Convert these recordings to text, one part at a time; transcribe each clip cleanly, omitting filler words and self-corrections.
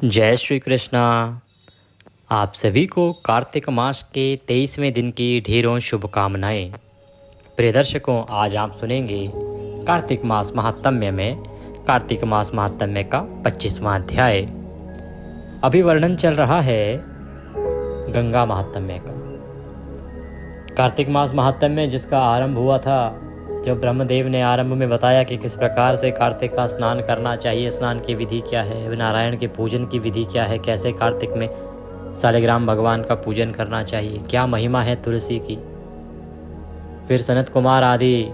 जय श्री कृष्णा। आप सभी को कार्तिक मास के 23वें दिन की ढेरों शुभकामनाएं। प्रिय दर्शकों, आज आप सुनेंगे कार्तिक मास महात्म्य में कार्तिक मास महात्म्य का 25वां अध्याय। अभी वर्णन चल रहा है गंगा महात्म्य का। कार्तिक मास महात्म्य जिसका आरंभ हुआ था जब ब्रह्मदेव ने आरंभ में बताया कि किस प्रकार से कार्तिक का स्नान करना चाहिए, स्नान की विधि क्या है, नारायण के पूजन की विधि क्या है, कैसे कार्तिक में सालिग्राम भगवान का पूजन करना चाहिए, क्या महिमा है तुलसी की। फिर सनत कुमार आदि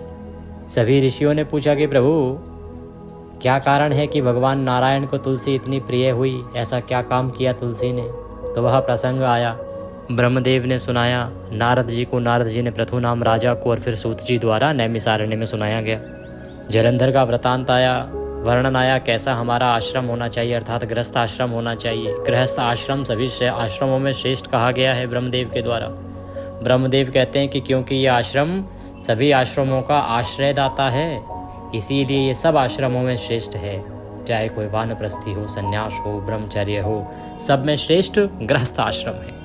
सभी ऋषियों ने पूछा कि प्रभु क्या कारण है कि भगवान नारायण को तुलसी इतनी प्रिय हुई, ऐसा क्या काम किया तुलसी ने। तो वह प्रसंग आया, ब्रह्मदेव ने सुनाया नारद जी को, नारद जी ने पृथु नाम राजा को और फिर सूत जी द्वारा नैमिसारण्य में सुनाया गया। जलंधर का वृतांत आया, वर्णन आया कैसा हमारा आश्रम होना चाहिए, अर्थात गृहस्थ आश्रम होना चाहिए। गृहस्थ आश्रम सभी आश्रमों में श्रेष्ठ कहा गया है ब्रह्मदेव के द्वारा। ब्रह्मदेव कहते हैं कि क्योंकि ये आश्रम सभी आश्रमों का आश्रयदाता है, इसीलिए ये सब आश्रमों में श्रेष्ठ है। चाहे कोई वानप्रस्थी हो, संन्यास हो, ब्रह्मचर्य हो, सब में श्रेष्ठ गृहस्थ आश्रम है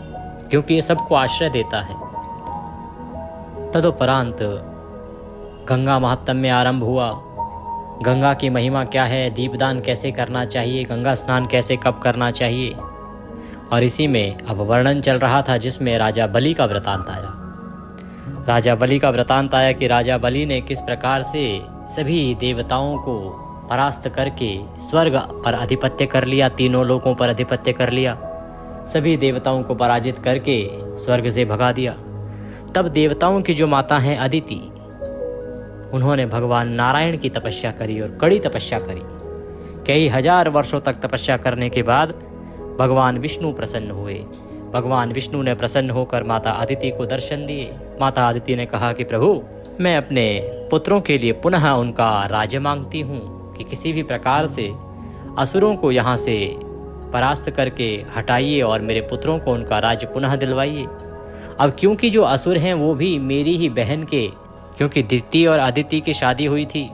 क्योंकि ये सबको आश्रय देता है। तदुपरांत गंगा महात्म्य आरंभ हुआ। गंगा की महिमा क्या है, दीपदान कैसे करना चाहिए, गंगा स्नान कैसे कब करना चाहिए, और इसी में अब वर्णन चल रहा था जिसमें राजा बलि का वृतांत आया। राजा बलि का वृतांत आया कि राजा बलि ने किस प्रकार से सभी देवताओं को परास्त करके स्वर्ग पर अधिपत्य कर लिया, तीनों लोकों पर अधिपत्य कर लिया, सभी देवताओं को पराजित करके स्वर्ग से भगा दिया। तब देवताओं की जो माता हैं अदिति, उन्होंने भगवान नारायण की तपस्या करी और कड़ी तपस्या करी। कई हजार वर्षों तक तपस्या करने के बाद भगवान विष्णु प्रसन्न हुए। भगवान विष्णु ने प्रसन्न होकर माता अदिति को दर्शन दिए। माता अदिति ने कहा कि प्रभु, मैं अपने पुत्रों के लिए पुनः उनका राज्य मांगती हूँ कि किसी भी प्रकार से असुरों को यहाँ से परास्त करके हटाइए और मेरे पुत्रों को उनका राज्य पुनः दिलवाइए। अब क्योंकि जो असुर हैं वो भी मेरी ही बहन के, क्योंकि दिति और अदिति की शादी हुई थी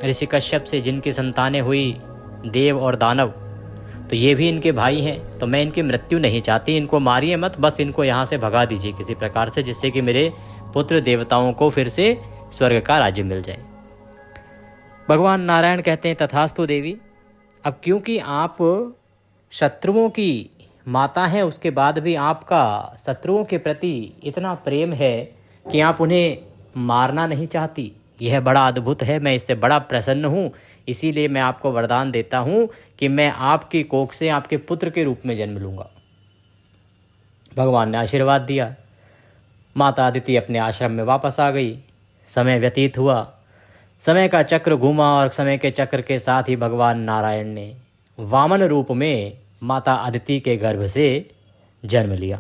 ऋषि कश्यप से, जिनकी संतानें हुई देव और दानव, तो ये भी इनके भाई हैं। तो मैं इनकी मृत्यु नहीं चाहती, इनको मारिए मत, बस इनको यहाँ से भगा दीजिए किसी प्रकार से, जिससे कि मेरे पुत्र देवताओं को फिर से स्वर्ग का राज्य मिल जाए। भगवान नारायण कहते हैं तथास्तु देवी। अब क्योंकि आप शत्रुओं की माता हैं, उसके बाद भी आपका शत्रुओं के प्रति इतना प्रेम है कि आप उन्हें मारना नहीं चाहती, यह बड़ा अद्भुत है। मैं इससे बड़ा प्रसन्न हूँ, इसीलिए मैं आपको वरदान देता हूँ कि मैं आपकी कोख से आपके पुत्र के रूप में जन्म लूँगा। भगवान ने आशीर्वाद दिया। माता अदिति अपने आश्रम में वापस आ गई। समय व्यतीत हुआ, समय का चक्र घूमा और समय के चक्र के साथ ही भगवान नारायण ने वामन रूप में माता अदिति के गर्भ से जन्म लिया।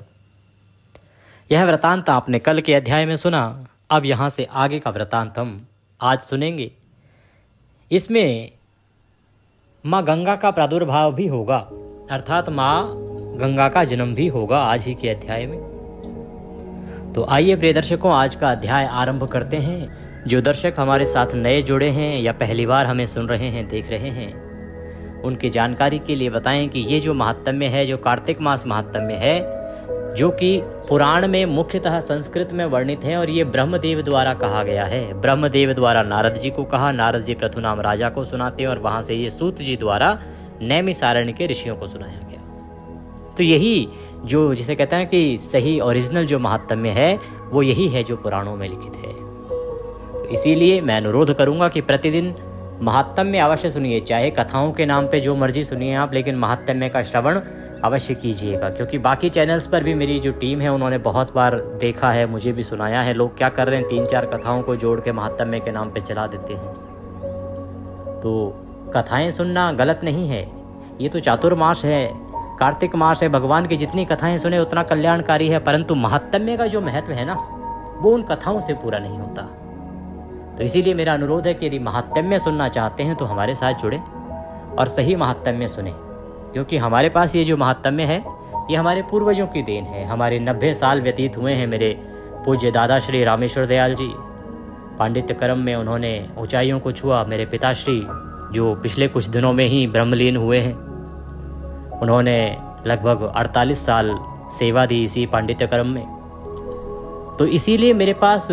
यह वृतांत आपने कल के अध्याय में सुना। अब यहाँ से आगे का वृतांत हम आज सुनेंगे। इसमें माँ गंगा का प्रादुर्भाव भी होगा, अर्थात माँ गंगा का जन्म भी होगा आज ही के अध्याय में। तो आइए प्रिय दर्शकों, आज का अध्याय आरंभ करते हैं। जो दर्शक हमारे साथ नए जुड़े हैं या पहली बार हमें सुन रहे हैं, देख रहे हैं, उनकी जानकारी के लिए बताएं कि ये जो महात्म्य है, जो कार्तिक मास महात्म्य है, जो कि पुराण में मुख्यतः संस्कृत में वर्णित है और ये ब्रह्मदेव द्वारा कहा गया है। ब्रह्मदेव द्वारा नारद जी को कहा, नारद जी पृथु नाम राजा को सुनाते हैं और वहाँ से ये सूत जी द्वारा नैमिसारण्य के ऋषियों को सुनाया गया। तो यही जो जिसे कहते हैं कि सही ओरिजिनल जो महात्म्य है वो यही है जो पुराणों में लिखित है। तो इसीलिए मैं अनुरोध करूँगा कि प्रतिदिन महात्म्य अवश्य सुनिए, चाहे कथाओं के नाम पे जो मर्जी सुनिए आप, लेकिन महात्म्य का श्रवण अवश्य कीजिएगा। क्योंकि बाकी चैनल्स पर भी मेरी जो टीम है उन्होंने बहुत बार देखा है, मुझे भी सुनाया है। लोग क्या कर रहे हैं, 3-4 कथाओं को जोड़ के महात्म्य के नाम पे चला देते हैं। तो कथाएं सुनना गलत नहीं है, ये तो चातुर्मास है, कार्तिक मास है, भगवान की जितनी कथाएं सुने उतना कल्याणकारी है। परंतु महात्म्य का जो महत्व है ना, वो उन कथाओं से पूरा नहीं होता। तो इसीलिए मेरा अनुरोध है कि यदि महात्म्य सुनना चाहते हैं तो हमारे साथ जुड़े और सही महात्म्य सुने। क्योंकि हमारे पास ये जो महात्म्य है ये हमारे पूर्वजों की देन है। हमारे 90 साल व्यतीत हुए हैं। मेरे पूज्य दादा श्री रामेश्वर दयाल जी पांडित्य कर्म में उन्होंने ऊंचाइयों को छुआ। मेरे पिताश्री जो पिछले कुछ दिनों में ही ब्रह्मलीन हुए हैं, उन्होंने लगभग 48 साल सेवा दी इसी पांडित्य क्रम में। तो इसीलिए मेरे पास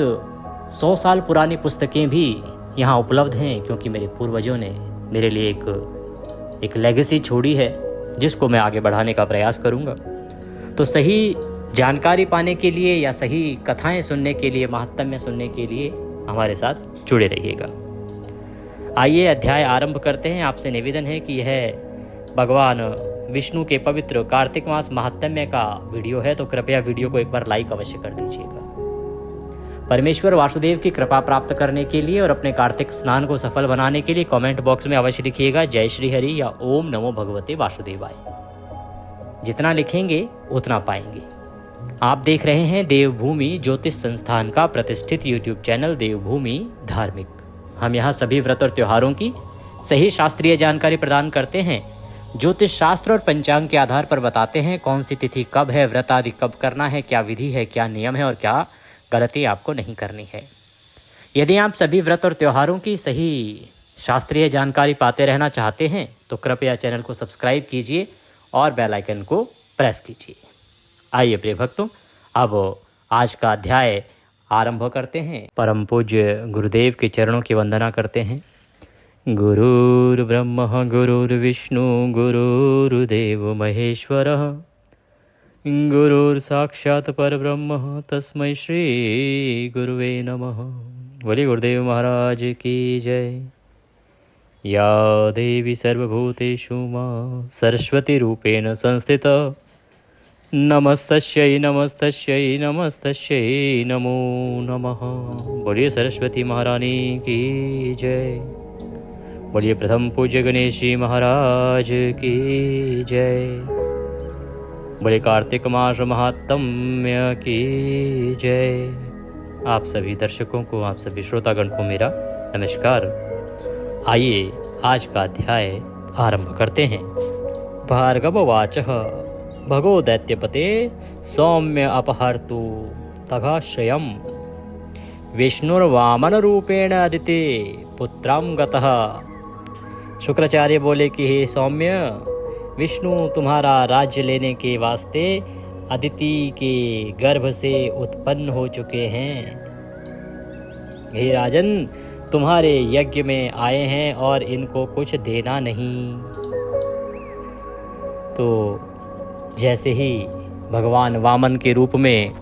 100 साल पुरानी पुस्तकें भी यहाँ उपलब्ध हैं, क्योंकि मेरे पूर्वजों ने मेरे लिए एक लेगेसी छोड़ी है जिसको मैं आगे बढ़ाने का प्रयास करूँगा। तो सही जानकारी पाने के लिए या सही कथाएं सुनने के लिए, महात्म्य सुनने के लिए हमारे साथ जुड़े रहिएगा। आइए अध्याय आरंभ करते हैं। आपसे निवेदन है कि यह भगवान विष्णु के पवित्र कार्तिक मास महात्म्य का वीडियो है, तो कृपया वीडियो को एक बार लाइक अवश्य कर दीजिएगा। परमेश्वर वासुदेव की कृपा प्राप्त करने के लिए और अपने कार्तिक स्नान को सफल बनाने के लिए कमेंट बॉक्स में अवश्य लिखिएगा जय श्री हरि या ओम नमो भगवते वासुदेवाय। जितना लिखेंगे उतना पाएंगे। आप देख रहे हैं देवभूमि ज्योतिष संस्थान का प्रतिष्ठित यूट्यूब चैनल देवभूमि धार्मिक। हम यहाँ सभी व्रत और त्योहारों की सही शास्त्रीय जानकारी प्रदान करते हैं। ज्योतिष शास्त्र और पंचांग के आधार पर बताते हैं कौन सी तिथि कब है, व्रत आदि कब करना है, क्या विधि है, क्या नियम है और क्या गलती आपको नहीं करनी है। यदि आप सभी व्रत और त्योहारों की सही शास्त्रीय जानकारी पाते रहना चाहते हैं तो कृपया चैनल को सब्सक्राइब कीजिए और बेल आइकन को प्रेस कीजिए। आइए प्रिय भक्तों, अब आज का अध्याय आरंभ करते हैं। परम पूज्य गुरुदेव के चरणों की वंदना करते हैं। गुरुर्ब्रह्मा गुरुर्विष्णु गुरुर्देव महेश्वरः गुरुर्साक्षात् परब्रह्म तस्मै श्री गुरुवे नमः। बोलिए गुरुदेव महाराज की जय। या देवी सर्वभूतेषु मां सरस्वती रूपेण संस्थिता नमस्तस्यै नमस्तस्यै नमस्तस्यै नमो नमः। बोलिए सरस्वती महारानी की जय। बोलिए प्रथम पूज्य गणेश जी महाराज की जय। बोले कार्तिक मास महात्म्य की जय। आप सभी दर्शकों को, आप सभी श्रोतागण को मेरा नमस्कार। आइए आज का अध्याय आरंभ करते हैं। भार्गववाचः भगो दैत्यपते सौम्य अपहर्तु तगाश्रयम् विष्णुर्वामन रूपेण अदिते पुत्रं गतः। शुक्राचार्य बोले कि हे सौम्य, विष्णु तुम्हारा राज्य लेने के वास्ते अदिति के गर्भ से उत्पन्न हो चुके हैं। हे राजन, तुम्हारे यज्ञ में आए हैं और इनको कुछ देना नहीं। तो जैसे ही भगवान वामन के रूप में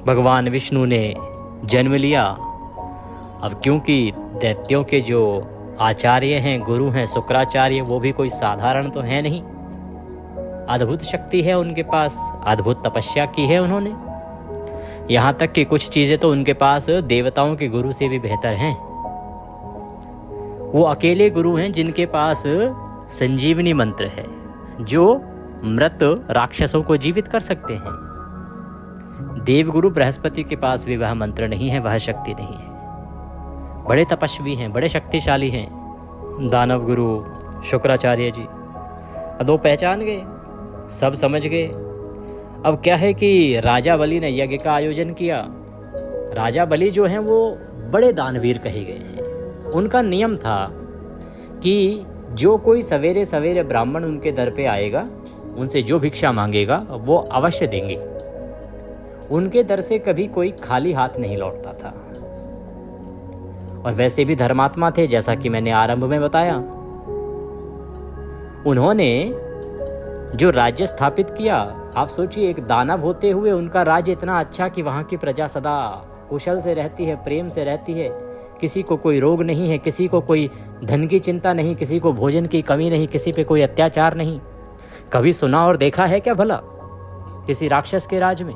भगवान विष्णु ने जन्म लिया, अब क्योंकि दैत्यों के जो आचार्य हैं, गुरु हैं शुक्राचार्य, वो भी कोई साधारण तो है नहीं। अद्भुत शक्ति है उनके पास, अद्भुत तपस्या की है उन्होंने। यहाँ तक कि कुछ चीज़ें तो उनके पास देवताओं के गुरु से भी बेहतर हैं। वो अकेले गुरु हैं जिनके पास संजीवनी मंत्र है, जो मृत राक्षसों को जीवित कर सकते हैं। देवगुरु बृहस्पति के पास भी वह मंत्र नहीं है, वह शक्ति नहीं है। बड़े तपस्वी हैं, बड़े शक्तिशाली हैं दानव गुरु शुक्राचार्य जी। अब वो पहचान गए, सब समझ गए। अब क्या है कि राजा बलि ने यज्ञ का आयोजन किया। राजा बलि जो हैं वो बड़े दानवीर कहे गए हैं। उनका नियम था कि जो कोई सवेरे सवेरे ब्राह्मण उनके दर पे आएगा, उनसे जो भिक्षा मांगेगा वो अवश्य देंगे। उनके दर से कभी कोई खाली हाथ नहीं लौटता था। और वैसे भी धर्मात्मा थे, जैसा कि मैंने आरंभ में बताया। उन्होंने जो राज्य स्थापित किया, आप सोचिए, एक दानव होते हुए उनका राज्य इतना अच्छा कि वहाँ की प्रजा सदा कुशल से रहती है, प्रेम से रहती है। किसी को कोई रोग नहीं है, किसी को कोई धन की चिंता नहीं, किसी को भोजन की कमी नहीं, किसी पे कोई अत्याचार नहीं। कभी सुना और देखा है क्या भला किसी राक्षस के राज में?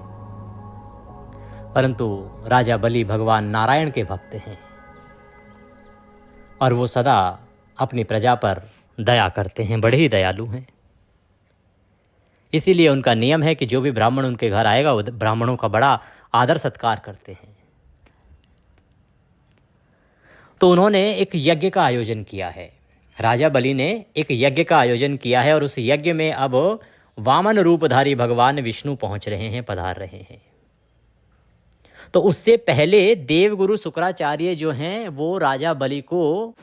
परंतु राजा बलि भगवान नारायण के भक्त हैं और वो सदा अपनी प्रजा पर दया करते हैं, बड़े ही दयालु हैं। इसीलिए उनका नियम है कि जो भी ब्राह्मण उनके घर आएगा वो ब्राह्मणों का बड़ा आदर सत्कार करते हैं। तो उन्होंने एक यज्ञ का आयोजन किया है। राजा बलि ने एक यज्ञ का आयोजन किया है और उस यज्ञ में अब वामन रूपधारी भगवान विष्णु पहुंच रहे हैं, पधार रहे हैं। तो उससे पहले देवगुरु शुक्राचार्य जो हैं वो राजा बलि को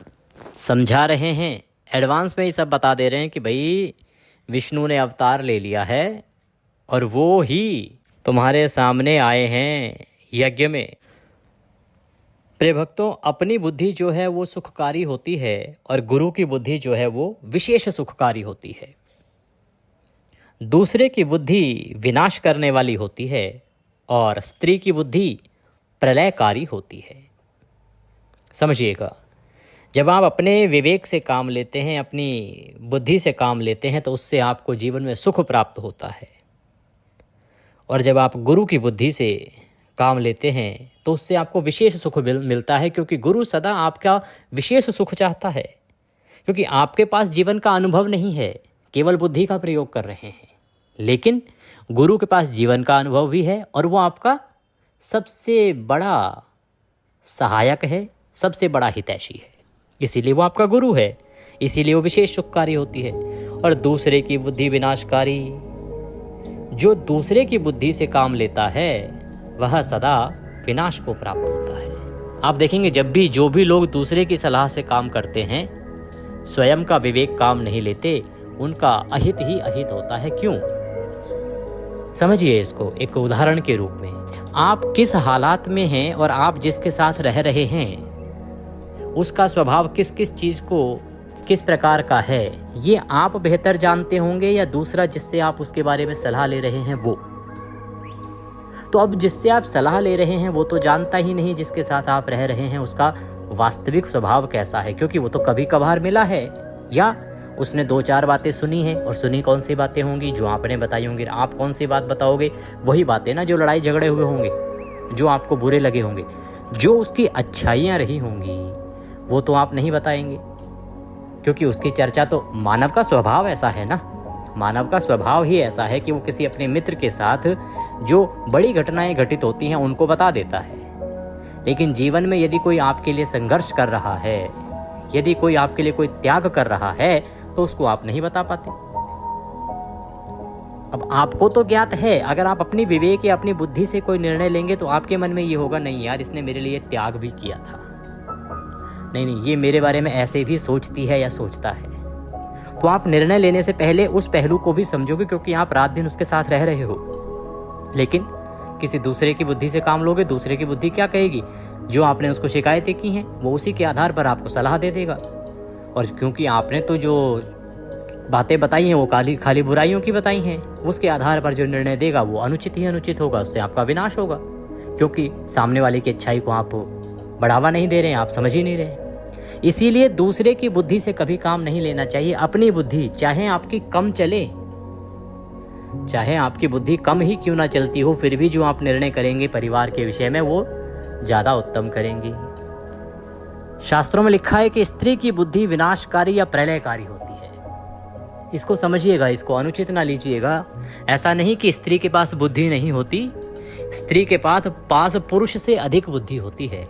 समझा रहे हैं, एडवांस में ही सब बता दे रहे हैं कि भाई विष्णु ने अवतार ले लिया है और वो ही तुम्हारे सामने आए हैं यज्ञ में। प्रिय भक्तों, अपनी बुद्धि जो है वो सुखकारी होती है और गुरु की बुद्धि जो है वो विशेष सुखकारी होती है। दूसरे की बुद्धि विनाश करने वाली होती है और स्त्री की बुद्धि प्रलयकारी होती है। समझिएगा, जब आप अपने विवेक से काम लेते हैं, अपनी बुद्धि से काम लेते हैं, तो उससे आपको जीवन में सुख प्राप्त होता है। और जब आप गुरु की बुद्धि से काम लेते हैं तो उससे आपको विशेष सुख मिलता है, क्योंकि गुरु सदा आपका विशेष सुख चाहता है। क्योंकि आपके पास जीवन का अनुभव नहीं है, केवल बुद्धि का प्रयोग कर रहे हैं, लेकिन गुरु के पास जीवन का अनुभव भी है और वो आपका सबसे बड़ा सहायक है, सबसे बड़ा हितैषी है। इसीलिए वो आपका गुरु है, इसीलिए वो विशेष सुखकारी होती है। और दूसरे की बुद्धि विनाशकारी, जो दूसरे की बुद्धि से काम लेता है वह सदा विनाश को प्राप्त होता है। आप देखेंगे, जब भी जो भी लोग दूसरे की सलाह से काम करते हैं, स्वयं का विवेक काम नहीं लेते, उनका अहित ही अहित होता है। क्यों? समझिए इसको एक उदाहरण के रूप में। आप किस हालात में हैं और आप जिसके साथ रह रहे हैं उसका स्वभाव किस किस चीज़ को किस प्रकार का है, ये आप बेहतर जानते होंगे या दूसरा जिससे आप उसके बारे में सलाह ले रहे हैं वो। तो अब जिससे आप सलाह ले रहे हैं वो तो जानता ही नहीं जिसके साथ आप रह रहे हैं उसका वास्तविक स्वभाव कैसा है, क्योंकि वो तो कभी कभार मिला है या उसने 2-4 बातें सुनी हैं। और सुनी कौन सी बातें होंगी? जो आपने बताई होंगी। आप कौन सी बात बताओगे? वही बातें ना जो लड़ाई झगड़े हुए होंगे, जो आपको बुरे लगे होंगे। जो उसकी अच्छाइयाँ रही होंगी वो तो आप नहीं बताएंगे, क्योंकि उसकी चर्चा तो, मानव का स्वभाव ऐसा है ना, मानव का स्वभाव ही ऐसा है कि वो किसी अपने मित्र के साथ जो बड़ी घटनाएं घटित होती हैं उनको बता देता है। लेकिन जीवन में यदि कोई आपके लिए संघर्ष कर रहा है, यदि कोई आपके लिए कोई त्याग कर रहा है, तो उसको आप नहीं बता पाते। अब आपको तो ज्ञात है, अगर आप अपनी विवेक या अपनी बुद्धि से कोई निर्णय लेंगे तो आपके मन में ये होगा, नहीं यार इसने मेरे लिए त्याग भी किया था, नहीं ये मेरे बारे में ऐसे भी सोचती है या सोचता है। तो आप निर्णय लेने से पहले उस पहलू को भी समझोगे, क्योंकि आप रात दिन उसके साथ रह रहे हो। लेकिन किसी दूसरे की बुद्धि से काम लोगे, दूसरे की बुद्धि क्या कहेगी? जो आपने उसको शिकायतें की हैं वो उसी के आधार पर आपको सलाह दे देगा। और क्योंकि आपने तो जो बातें बताई हैं वो खाली बुराइयों की बताई हैं, उसके आधार पर जो निर्णय देगा वो अनुचित ही अनुचित होगा, उससे आपका विनाश होगा। क्योंकि सामने वाले की अच्छाई को आप बढ़ावा नहीं दे रहे हैं, आप समझ ही नहीं रहे। इसीलिए दूसरे की बुद्धि से कभी काम नहीं लेना चाहिए। अपनी बुद्धि चाहे आपकी कम चले, चाहे आपकी बुद्धि कम ही क्यों ना चलती हो, फिर भी जो आप निर्णय करेंगे परिवार के विषय में वो ज़्यादा उत्तम करेंगे। शास्त्रों में लिखा है कि स्त्री की बुद्धि विनाशकारी या प्रलयकारी होती है। इसको समझिएगा, इसको अनुचित ना लीजिएगा। ऐसा नहीं कि स्त्री के पास बुद्धि नहीं होती, स्त्री के पास पुरुष से अधिक बुद्धि होती है।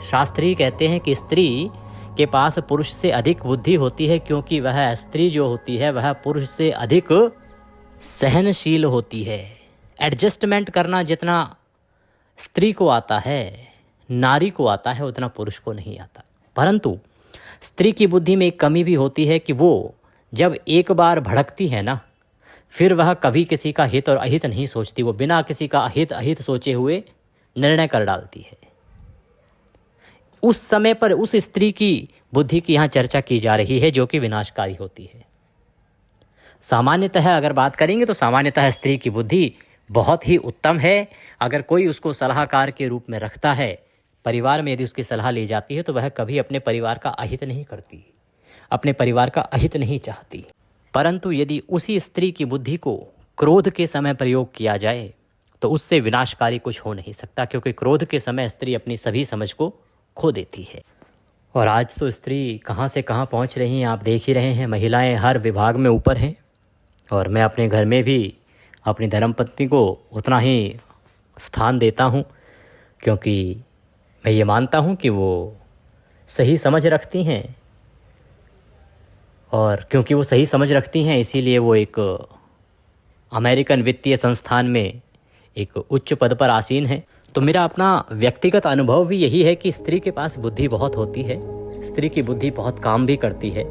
शास्त्री कहते हैं कि स्त्री के पास पुरुष से अधिक बुद्धि होती है, क्योंकि वह स्त्री जो होती है वह पुरुष से अधिक सहनशील होती है। एडजस्टमेंट करना जितना स्त्री को आता है, नारी को आता है, उतना पुरुष को नहीं आता। परंतु स्त्री की बुद्धि में एक कमी भी होती है कि वो जब एक बार भड़कती है ना, फिर वह कभी किसी का हित और अहित नहीं सोचती। वो बिना किसी का हित अहित सोचे हुए निर्णय कर डालती है। उस समय पर उस स्त्री की बुद्धि की यहाँ चर्चा की जा रही है जो कि विनाशकारी होती है। सामान्यतः अगर बात करेंगे तो सामान्यतः स्त्री की बुद्धि बहुत ही उत्तम है। अगर कोई उसको सलाहकार के रूप में रखता है, परिवार में यदि उसकी सलाह ली जाती है, तो वह कभी अपने परिवार का अहित नहीं करती, अपने परिवार का अहित नहीं चाहती। परंतु यदि उसी स्त्री की बुद्धि को क्रोध के समय प्रयोग किया जाए तो उससे विनाशकारी कुछ हो नहीं सकता, क्योंकि क्रोध के समय स्त्री अपनी सभी समझ को खो देती है। और आज तो स्त्री कहाँ से कहाँ पहुँच रही हैं, आप देख ही रहे हैं। महिलाएं हर विभाग में ऊपर हैं। और मैं अपने घर में भी अपनी धर्मपत्नी को उतना ही स्थान देता हूँ, क्योंकि मैं ये मानता हूँ कि वो सही समझ रखती हैं। और क्योंकि वो सही समझ रखती हैं, इसीलिए वो एक अमेरिकन वित्तीय संस्थान में एक उच्च पद पर आसीन है। तो मेरा अपना व्यक्तिगत अनुभव भी यही है कि स्त्री के पास बुद्धि बहुत होती है, स्त्री की बुद्धि बहुत काम भी करती है।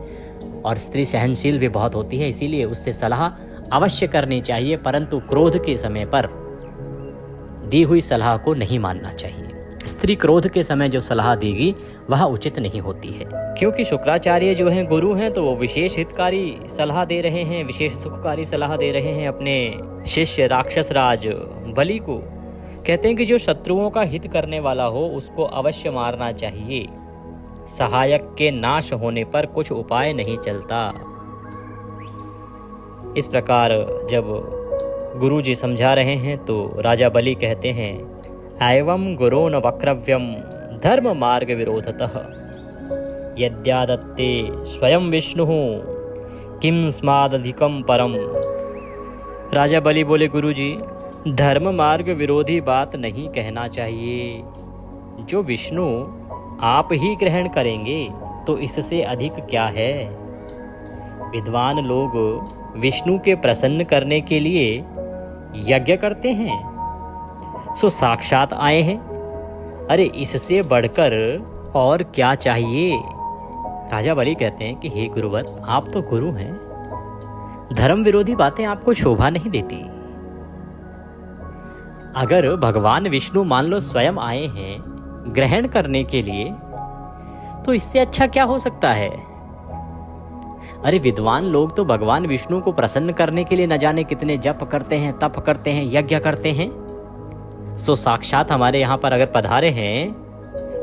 और स्त्री सहनशील भी बहुत होती है, इसीलिए उससे सलाह अवश्य करनी चाहिए, परंतु क्रोध के समय पर दी हुई सलाह को नहीं मानना चाहिए। स्त्री क्रोध के समय जो सलाह देगी वह उचित नहीं होती है, क्योंकि शुक्राचार्य जो हैं गुरु हैं, तो वो विशेष हितकारी सलाह दे रहे हैं, विशेष सुखकारी सलाह दे रहे हैं अपने शिष्य राक्षस राज बलि को। कहते हैं कि जो शत्रुओं का हित करने वाला हो उसको अवश्य मारना चाहिए, सहायक के नाश होने पर कुछ उपाय नहीं चलता। इस प्रकार जब गुरु जी समझा रहे हैं तो राजा बलि कहते हैं, एवं गुरो न वक्रव्यम धर्म मार्ग विरोधतः यद्यादत्ते स्वयं विष्णु किम स्मादधिकम परम। राजा बलि बोले, गुरु जी धर्म मार्ग विरोधी बात नहीं कहना चाहिए। जो विष्णु आप ही ग्रहण करेंगे तो इससे अधिक क्या है। विद्वान लोग विष्णु के प्रसन्न करने के लिए यज्ञ करते हैं, सो साक्षात आए हैं। अरे इससे बढ़कर और क्या चाहिए। राजा बलि कहते हैं कि हे गुरुवर, आप तो गुरु हैं, धर्म विरोधी बातें आपको शोभा नहीं देती। अगर भगवान विष्णु मान लो स्वयं आए हैं ग्रहण करने के लिए, तो इससे अच्छा क्या हो सकता है। अरे विद्वान लोग तो भगवान विष्णु को प्रसन्न करने के लिए न जाने कितने जप करते हैं, तप करते हैं, यज्ञ करते हैं। सो साक्षात हमारे यहाँ पर अगर पधारे हैं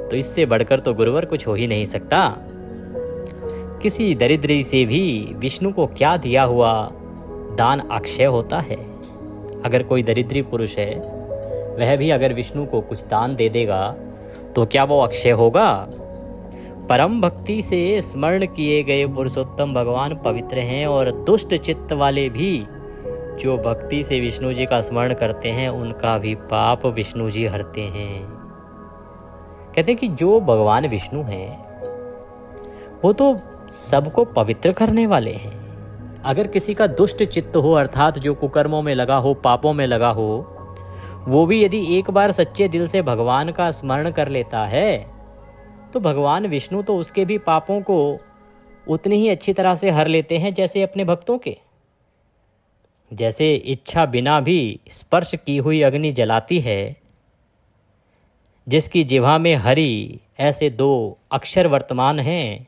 तो इससे बढ़कर तो गुरुवर कुछ हो ही नहीं सकता। किसी दरिद्री से भी विष्णु को क्या दिया हुआ दान अक्षय होता है। अगर कोई दरिद्री पुरुष है, वह भी अगर विष्णु को कुछ दान दे देगा तो क्या वो अक्षय होगा। परम भक्ति से स्मरण किए गए पुरुषोत्तम भगवान पवित्र हैं, और दुष्ट चित्त वाले भी जो भक्ति से विष्णु जी का स्मरण करते हैं उनका भी पाप विष्णु जी हरते हैं। कहते हैं कि जो भगवान विष्णु हैं वो तो सबको पवित्र करने वाले हैं। अगर किसी का दुष्ट चित्त हो, अर्थात जो कुकर्मों में लगा हो, पापों में लगा हो, वो भी यदि एक बार सच्चे दिल से भगवान का स्मरण कर लेता है तो भगवान विष्णु तो उसके भी पापों को उतनी ही अच्छी तरह से हर लेते हैं जैसे अपने भक्तों के। जैसे इच्छा बिना भी स्पर्श की हुई अग्नि जलाती है, जिसकी जिह्वा में हरि ऐसे 2 अक्षर वर्तमान हैं,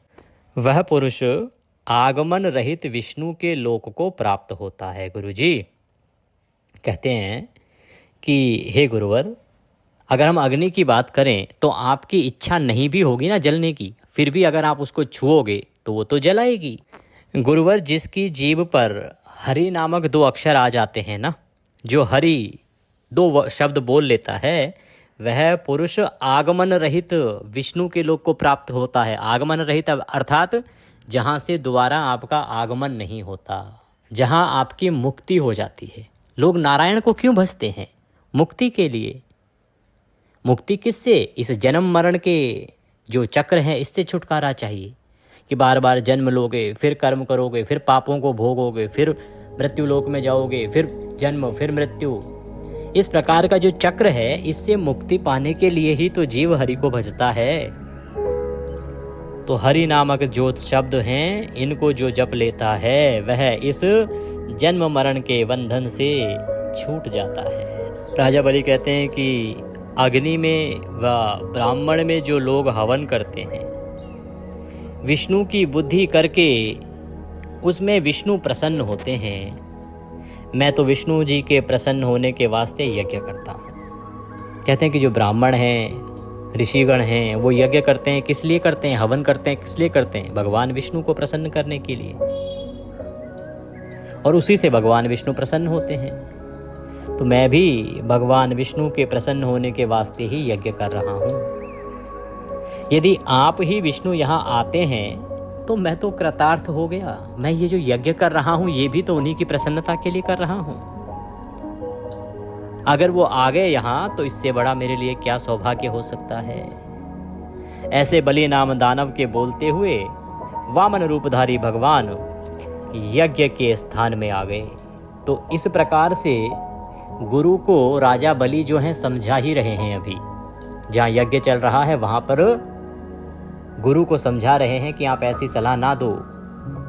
वह पुरुष आगमन रहित विष्णु के लोक को प्राप्त होता है। गुरुजी कहते हैं कि हे गुरुवर, अगर हम अग्नि की बात करें तो आपकी इच्छा नहीं भी होगी ना जलने की, फिर भी अगर आप उसको छुओगे तो वो तो जलाएगी। गुरुवर, जिसकी जीभ पर हरि नामक 2 अक्षर आ जाते हैं ना, जो हरि 2 शब्द बोल लेता है, वह पुरुष आगमन रहित विष्णु के लोक को प्राप्त होता है। आगमन रहित अर्थात जहाँ से दोबारा आपका आगमन नहीं होता, जहाँ आपकी मुक्ति हो जाती है। लोग नारायण को क्यों भजते हैं? मुक्ति के लिए। मुक्ति किससे? इस जन्म मरण के जो चक्र है इससे छुटकारा चाहिए कि बार बार जन्म लोगे, फिर कर्म करोगे, फिर पापों को भोगोगे, फिर मृत्यु लोक में जाओगे, फिर जन्म, फिर मृत्यु। इस प्रकार का जो चक्र है, इससे मुक्ति पाने के लिए ही तो जीव हरि को भजता है। तो हरि नामक जो शब्द हैं, इनको जो जप लेता है वह इस जन्म मरण के बंधन से छूट जाता है। राजा बलि कहते हैं कि अग्नि में व ब्राह्मण में जो लोग हवन करते हैं, विष्णु की बुद्धि करके उसमें विष्णु प्रसन्न होते हैं। मैं तो विष्णु जी के प्रसन्न होने के वास्ते यज्ञ करता हूँ। कहते हैं कि जो ब्राह्मण हैं, ऋषिगण हैं, वो यज्ञ करते हैं। किस लिए करते हैं? हवन करते हैं। किस लिए करते हैं? भगवान विष्णु को प्रसन्न करने के लिए, और उसी से भगवान विष्णु प्रसन्न होते हैं। तो मैं भी भगवान विष्णु के प्रसन्न होने के वास्ते ही यज्ञ कर रहा हूँ। यदि आप ही विष्णु यहाँ आते हैं तो मैं तो कृतार्थ हो गया। मैं ये जो यज्ञ कर रहा हूँ ये भी तो उन्हीं की प्रसन्नता के लिए कर रहा हूँ। अगर वो आ गए यहाँ तो इससे बड़ा मेरे लिए क्या सौभाग्य हो सकता है। ऐसे बलि नाम दानव के बोलते हुए वामन रूपधारी भगवान यज्ञ के स्थान में आ गए। तो इस प्रकार से गुरु को राजा बलि जो हैं समझा ही रहे हैं। अभी जहाँ यज्ञ चल रहा है वहाँ पर गुरु को समझा रहे हैं कि आप ऐसी सलाह ना दो,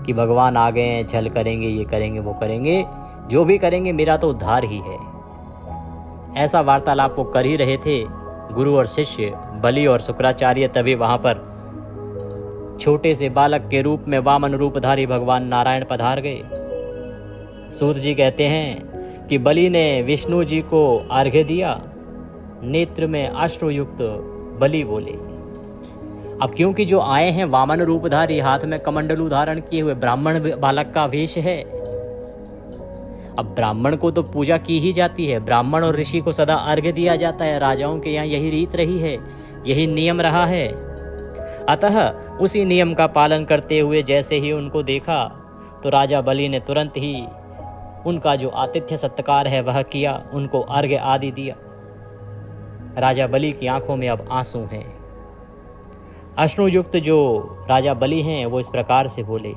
कि भगवान आ गए हैं, छल करेंगे, ये करेंगे, वो करेंगे, जो भी करेंगे मेरा तो उद्धार ही है। ऐसा वार्तालाप वो कर ही रहे थे गुरु और शिष्य बलि और शुक्राचार्य। तभी वहां पर छोटे से बालक के रूप में वामन रूपधारी भगवान नारायण पधार गए। सूत जी कहते हैं कि बलि ने विष्णु जी को अर्घ्य दिया, नेत्र में अश्रुयुक्त बलि बोले। अब क्योंकि जो आए हैं वामन रूपधारी, हाथ में कमंडलू धारण किए हुए, ब्राह्मण बालक का वेश है। अब ब्राह्मण को तो पूजा की ही जाती है, ब्राह्मण और ऋषि को सदा अर्घ्य दिया जाता है। राजाओं के यहाँ यही रीत रही है, यही नियम रहा है। अतः उसी नियम का पालन करते हुए जैसे ही उनको देखा तो राजा बलि ने तुरंत ही उनका जो आतिथ्य सत्कार है वह किया, उनको अर्घ्य आदि दिया। राजा बलि की आंखों में अब आंसू हैं। अश्रुयुक्त जो राजा बलि हैं वो इस प्रकार से बोले,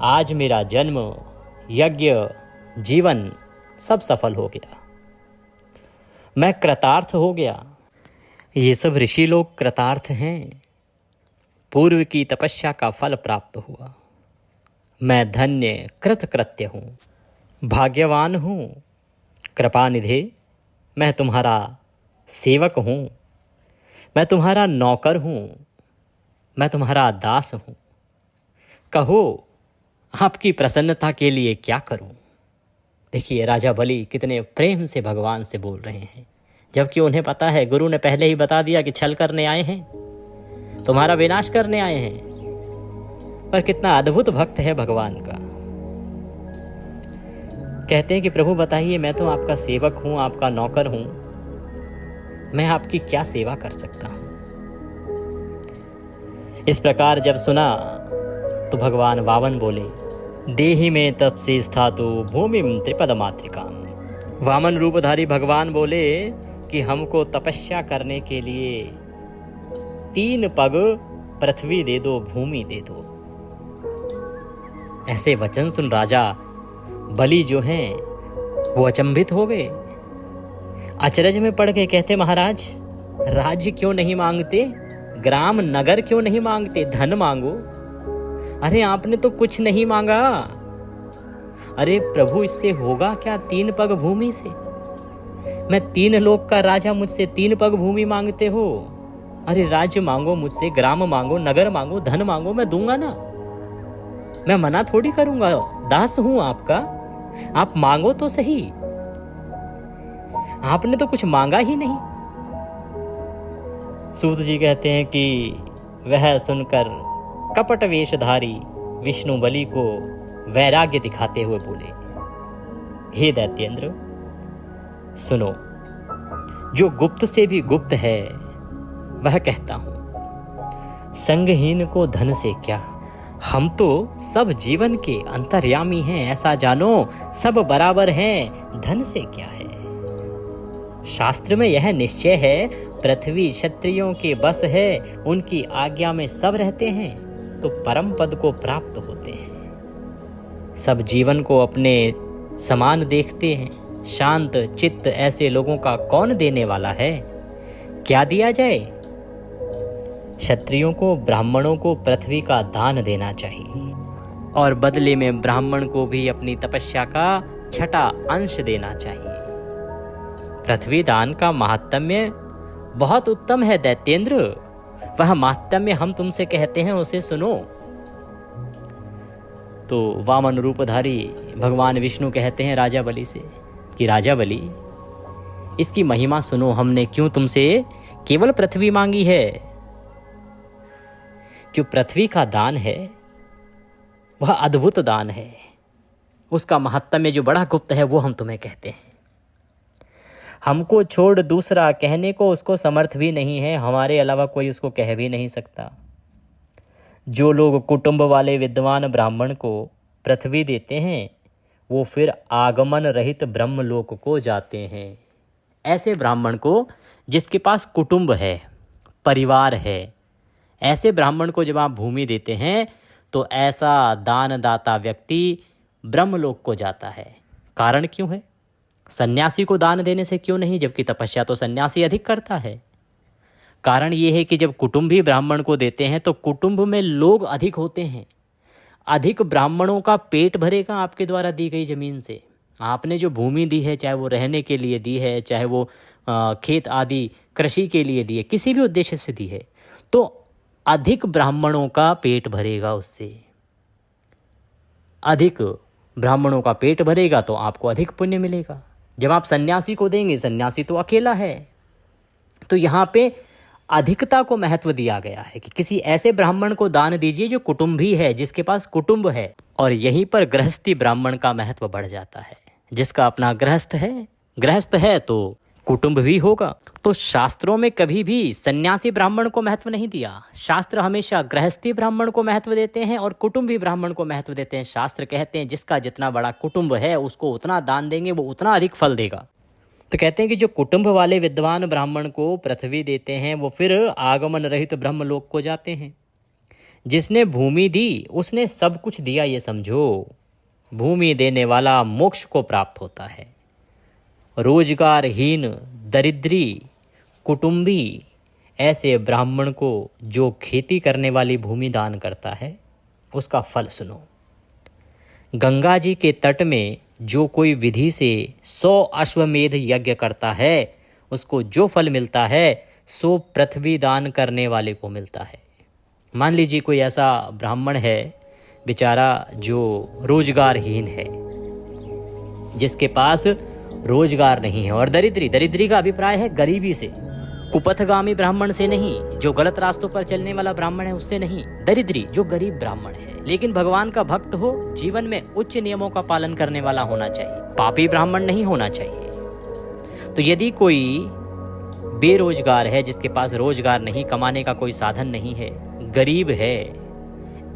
आज मेरा जन्म, यज्ञ, जीवन सब सफल हो गया, मैं कृतार्थ हो गया। ये सब ऋषि लोग कृतार्थ हैं, पूर्व की तपस्या का फल प्राप्त हुआ। मैं धन्य कृतकृत्य हूँ, भाग्यवान हूँ, कृपानिधे, मैं तुम्हारा सेवक हूँ, मैं तुम्हारा नौकर हूँ, मैं तुम्हारा दास हूँ। कहो आपकी प्रसन्नता के लिए क्या करूँ। देखिए राजा बलि कितने प्रेम से भगवान से बोल रहे हैं, जबकि उन्हें पता है, गुरु ने पहले ही बता दिया कि छल करने आए हैं, तुम्हारा विनाश करने आए हैं। पर कितना अद्भुत भक्त है भगवान का। कहते हैं कि प्रभु बताइए, मैं तो आपका सेवक हूं, आपका नौकर हूं, मैं आपकी क्या सेवा कर सकता हूं। इस प्रकार जब सुना तो भगवान वामन बोले, देहि में तपसे स्थातु भूमिम त्रिपद मातृका। वामन रूपधारी भगवान बोले कि हमको तपस्या करने के लिए 3 पग पृथ्वी दे दो, भूमि दे दो। ऐसे वचन सुन राजा बलि जो हैं वो अचंभित हो गए, अचरज में पड़ गए। कहते, महाराज राज्य क्यों नहीं मांगते, ग्राम नगर क्यों नहीं मांगते, धन मांगो। अरे आपने तो कुछ नहीं मांगा। अरे प्रभु इससे होगा क्या, 3 पग भूमि से? मैं 3 लोक का राजा, मुझसे 3 पग भूमि मांगते हो। अरे राज्य मांगो मुझसे, ग्राम मांगो, नगर मांगो, धन मांगो, मैं दूंगा ना, मैं मना थोड़ी करूंगा, दास हूं आपका, आप मांगो तो सही। आपने तो कुछ मांगा ही नहीं। सूत जी कहते हैं कि वह सुनकर कपट वेशधारी विष्णु बलि को वैराग्य दिखाते हुए बोले, हे दैत्येंद्र सुनो, जो गुप्त से भी गुप्त है वह कहता हूं, संगहीन को धन से क्या, हम तो सब जीवन के अंतर्यामी हैं, ऐसा जानो, सब बराबर हैं, धन से क्या है। शास्त्र में यह निश्चय है, पृथ्वी क्षत्रियों के बस है, उनकी आज्ञा में सब रहते हैं तो परम पद को प्राप्त होते हैं। सब जीवन को अपने समान देखते हैं, शांत चित्त ऐसे लोगों का कौन देने वाला है। क्या दिया जाए? क्षत्रियों को, ब्राह्मणों को पृथ्वी का दान देना चाहिए और बदले में ब्राह्मण को भी अपनी तपस्या का 6वां अंश देना चाहिए। पृथ्वी दान का महात्म्य बहुत उत्तम है दैत्येंद्र, वह महात्म्य हम तुमसे कहते हैं, उसे सुनो। तो वामन रूपधारी भगवान विष्णु कहते हैं राजा बलि से कि राजा बलि, इसकी महिमा सुनो, हमने क्यों तुमसे केवल पृथ्वी मांगी है। जो पृथ्वी का दान है वह अद्भुत दान है, उसका महात्म्य जो बड़ा गुप्त है वो हम तुम्हें कहते हैं। हमको छोड़ दूसरा कहने को उसको समर्थ भी नहीं है, हमारे अलावा कोई उसको कह भी नहीं सकता। जो लोग कुटुंब वाले विद्वान ब्राह्मण को पृथ्वी देते हैं वो फिर आगमन रहित ब्रह्मलोक को जाते हैं। ऐसे ब्राह्मण को जिसके पास कुटुंब है, परिवार है, ऐसे ब्राह्मण को जब आप भूमि देते हैं तो ऐसा दानदाता व्यक्ति ब्रह्मलोक को जाता है। कारण क्यों है? सन्यासी को दान देने से क्यों नहीं, जबकि तपस्या तो सन्यासी अधिक करता है। कारण ये है कि जब कुटुंब भी ब्राह्मण को देते हैं तो कुटुंब में लोग अधिक होते हैं। अधिक ब्राह्मणों का पेट भरेगा आपके द्वारा दी गई जमीन से। आपने जो भूमि दी है, चाहे वो रहने के लिए दी है, चाहे वो खेत आदि कृषि के लिए दी है, किसी भी उद्देश्य से दी है, तो अधिक ब्राह्मणों का पेट भरेगा उससे। अधिक ब्राह्मणों का पेट भरेगा तो आपको अधिक पुण्य मिलेगा। जब आप सन्यासी को देंगे, सन्यासी तो अकेला है, तो यहाँ पे अधिकता को महत्व दिया गया है कि किसी ऐसे ब्राह्मण को दान दीजिए जो कुटुंबी है, जिसके पास कुटुंब है। और यहीं पर गृहस्थी ब्राह्मण का महत्व बढ़ जाता है। जिसका अपना गृहस्थ है तो कुटुंब भी होगा। तो शास्त्रों में कभी भी सन्यासी ब्राह्मण को महत्व नहीं दिया। शास्त्र हमेशा गृहस्थी ब्राह्मण को महत्व देते हैं और कुटुंबी ब्राह्मण को महत्व देते हैं। शास्त्र कहते हैं जिसका जितना बड़ा कुटुंब है उसको उतना दान देंगे, वो उतना अधिक फल देगा। तो कहते हैं कि जो कुटुंब वाले विद्वान ब्राह्मण को पृथ्वी देते हैं वो फिर आगमन रहित ब्रह्मलोक को जाते हैं। जिसने भूमि दी उसने सब कुछ दिया, ये समझो। भूमि देने वाला मोक्ष को प्राप्त होता है। रोजगारहीन, दरिद्री, कुटुंबी ऐसे ब्राह्मण को जो खेती करने वाली भूमि दान करता है उसका फल सुनो। गंगा जी के तट में जो कोई विधि से 100 अश्वमेध यज्ञ करता है उसको जो फल मिलता है सो पृथ्वी दान करने वाले को मिलता है। मान लीजिए कोई ऐसा ब्राह्मण है बेचारा जो रोजगारहीन है, जिसके पास रोजगार नहीं है, और दरिद्री का अभिप्राय है गरीबी से, कुपथगामी ब्राह्मण से नहीं, जो गलत रास्तों पर चलने वाला ब्राह्मण है उससे नहीं। दरिद्री जो गरीब ब्राह्मण है लेकिन भगवान का भक्त हो, जीवन में उच्च नियमों का पालन करने वाला होना चाहिए, पापी ब्राह्मण नहीं होना चाहिए। तो यदि कोई बेरोजगार है, जिसके पास रोजगार नहीं, कमाने का कोई साधन नहीं है, गरीब है,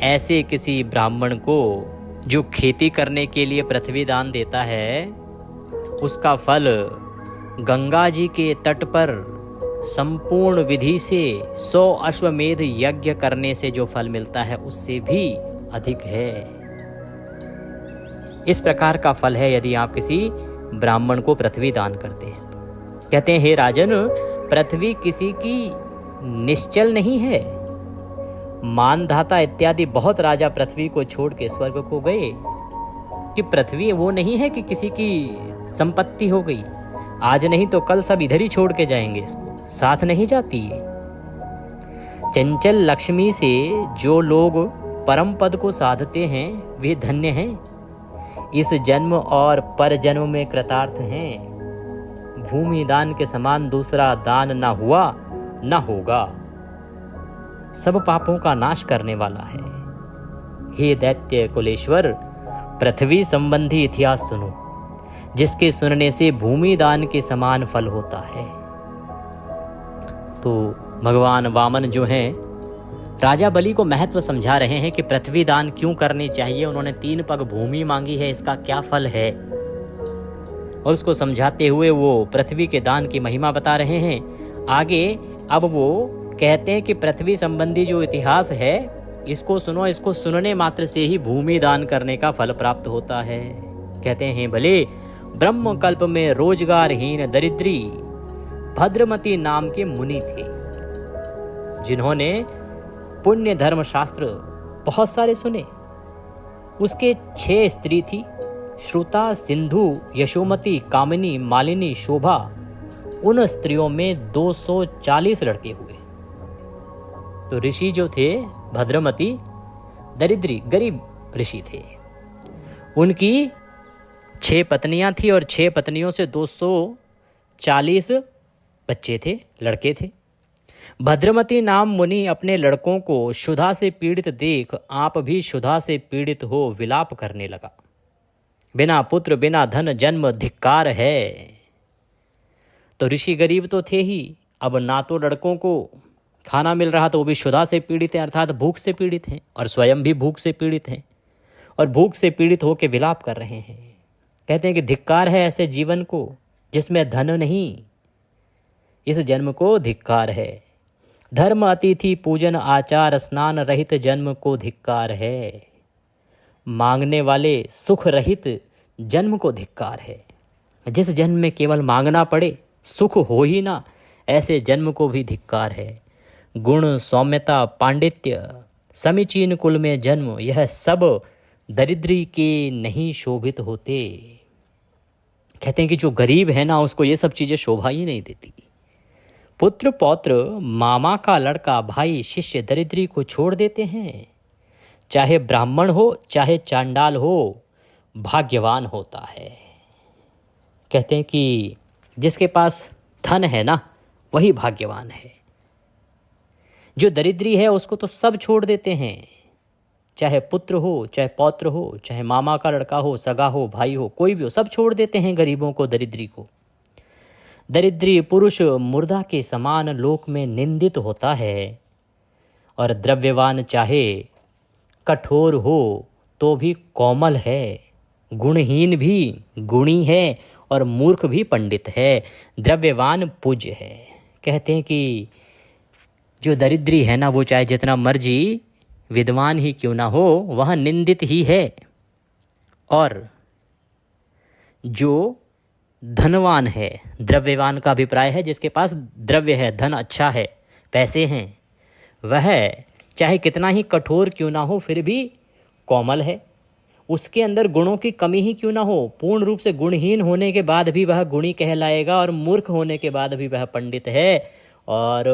ऐसे किसी ब्राह्मण को जो खेती करने के लिए पृथ्वी दान देता है उसका फल गंगा जी के तट पर संपूर्ण विधि से 100 अश्वमेध यज्ञ करने से जो फल मिलता है उससे भी अधिक है। इस प्रकार का फल है यदि आप किसी ब्राह्मण को पृथ्वी दान करते हैं। कहते हैं हे राजन, पृथ्वी किसी की निश्चल नहीं है। मानधाता इत्यादि बहुत राजा पृथ्वी को छोड़ के स्वर्ग को गए कि पृथ्वी वो नहीं है कि किसी की संपत्ति हो गई, आज नहीं तो कल सब इधर ही छोड़ के जाएंगे, इसको साथ नहीं जाती है। चंचल लक्ष्मी से जो लोग परम पद को साधते हैं वे धन्य हैं, इस जन्म और पर जन्म में कृतार्थ हैं। भूमि दान के समान दूसरा दान न हुआ न होगा, सब पापों का नाश करने वाला है। हे दैत्य कुलेश्वर, पृथ्वी संबंधी इतिहास सुनो, जिसके सुनने से भूमि दान के समान फल होता है। तो भगवान वामन जो हैं राजा बलि को महत्व समझा रहे हैं कि पृथ्वी दान क्यों करनी चाहिए। उन्होंने 3 पग भूमि मांगी है, इसका क्या फल है, और उसको समझाते हुए वो पृथ्वी के दान की महिमा बता रहे हैं। आगे अब वो कहते हैं कि पृथ्वी संबंधी जो इतिहास है इसको सुनो, इसको सुनने मात्र से ही भूमि दान करने का फल प्राप्त होता है। कहते हैं भले ब्रह्म कल्प में रोजगारहीन दरिद्री भद्रमती नाम के मुनि थे, जिन्होंने पुण्य धर्म शास्त्र बहुत सारे सुने। उसके 6 स्त्री थी, श्रुता, सिंधु, यशोमती, कामिनी, मालिनी, शोभा। उन स्त्रियों में 240 लड़के हुए। तो ऋषि जो थे भद्रमती दरिद्री गरीब ऋषि थे, उनकी 6 पत्नियां थी और 6 पत्नियों से 240 बच्चे थे, लड़के थे। भद्रमती नाम मुनि अपने लड़कों को क्षुधा से पीड़ित देख आप भी क्षुधा से पीड़ित हो विलाप करने लगा। बिना पुत्र बिना धन जन्म धिक्कार है। तो ऋषि गरीब तो थे ही, अब ना तो लड़कों को खाना मिल रहा, तो वो भी क्षुधा से पीड़ित हैं, अर्थात भूख से पीड़ित हैं, और स्वयं भी भूख से पीड़ित हैं, और भूख से पीड़ित होकर विलाप कर रहे हैं। कहते हैं कि धिक्कार है ऐसे जीवन को जिसमें धन नहीं, इस जन्म को धिक्कार है। धर्म अतिथि पूजन आचार स्नान रहित जन्म को धिक्कार है। मांगने वाले सुख रहित जन्म को धिक्कार है। जिस जन्म में केवल मांगना पड़े, सुख हो ही ना, ऐसे जन्म को भी धिक्कार है। गुण, सौम्यता, पांडित्य, समीचीन कुल में जन्म, यह सब दरिद्री के नहीं शोभित होते। कहते हैं कि जो गरीब है ना, उसको ये सब चीजें शोभा ही नहीं देती। पुत्र पौत्र, मामा का लड़का, भाई शिष्य दरिद्री को छोड़ देते हैं। चाहे ब्राह्मण हो चाहे चांडाल हो, भाग्यवान होता है। कहते हैं कि जिसके पास धन है ना, वही भाग्यवान है। जो दरिद्री है उसको तो सब छोड़ देते हैं। चाहे पुत्र हो चाहे पौत्र हो, चाहे मामा का लड़का हो, सगा हो, भाई हो, कोई भी हो, सब छोड़ देते हैं गरीबों को, दरिद्री को। दरिद्री पुरुष मुर्दा के समान लोक में निंदित होता है, और द्रव्यवान चाहे कठोर हो तो भी कोमल है, गुणहीन भी गुणी है, और मूर्ख भी पंडित है। द्रव्यवान पूज्य है। कहते हैं कि जो दरिद्री है ना, वो चाहे जितना मर्जी विद्वान ही क्यों ना हो, वह निंदित ही है। और जो धनवान है, द्रव्यवान का अभिप्राय है जिसके पास द्रव्य है, धन अच्छा है, पैसे हैं, वह चाहे कितना ही कठोर क्यों ना हो फिर भी कोमल है। उसके अंदर गुणों की कमी ही क्यों ना हो, पूर्ण रूप से गुणहीन होने के बाद भी वह गुणी कहलाएगा, और मूर्ख होने के बाद भी वह पंडित है। और